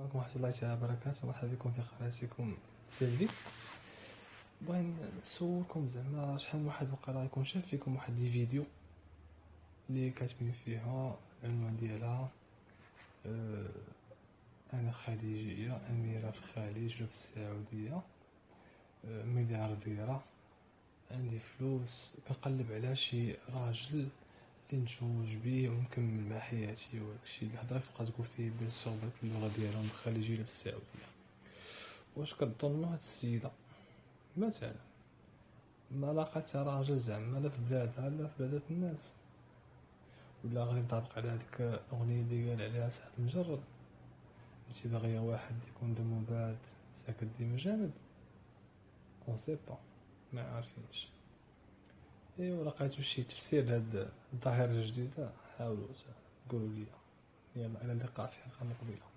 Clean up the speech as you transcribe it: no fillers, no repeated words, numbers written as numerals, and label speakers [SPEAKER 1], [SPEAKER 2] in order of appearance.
[SPEAKER 1] عليكم ورحمة الله تعالى وبركاته. مرحبا بكم في قناتكم سيلفي. بغيت نسولكم زعما شحال من واحد وقيلا يكون شاف فيكم واحد دي فيديو اللي كاتبين فيها العنوان ديالها أنا خليجية أميرة في الخليج وفي السعودية، مليارديرة، عندي فلوس، كنقلب على شي راجل اللي نتزوج بيه ونكمل مع حياتي. وداكشي اللي هضرك تبقى تقول فيه بالصعوبة باللغة ديالهم الخليجية ولا بالسعودية. واش كظنوا هاد السيدة مثلا ما لاقاتها راجل زعما لا في بلادها لا في بلاد الناس، ولا غادي تطابق على هاديك الأغنية اللي قال عليها سعد المجرد انتي باغية واحد يكون دمو بارد ساكت ديما جامد؟ اون سي با، ما عارفينش. ايوا لقيتو شي تفسير لهاد الظاهرة الجديدة حاولوا قولوا لي. يلا الى اللقاء في حلقة مقبلة.